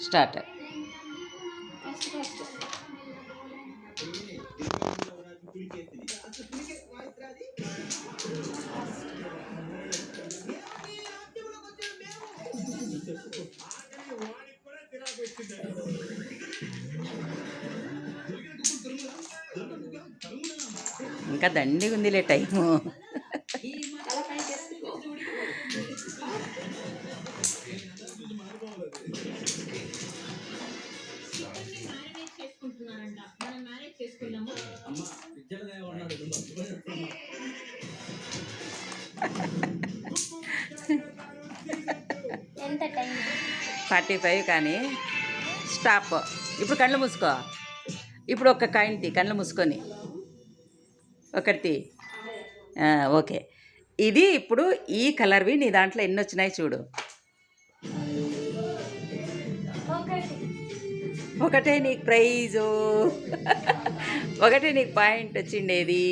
Start. ఇంకా దండిగా ఉందిలే టైము. ఎంత టైం? 45 కానీ స్టాప్. ఇప్పుడు కళ్ళు మూసుకో. ఇప్పుడు ఒక కాయిన్ తీ కళ్ళు మూసుకొని. ఒకటి. ఓకే. ఇది ఇప్పుడు ఈ కలర్వి నీ దాంట్లో ఎన్ని వచ్చినాయి చూడు. ఒకటే నీకు ప్రైజు. ఒకటే నీకు పాయింట్ వచ్చిండేది.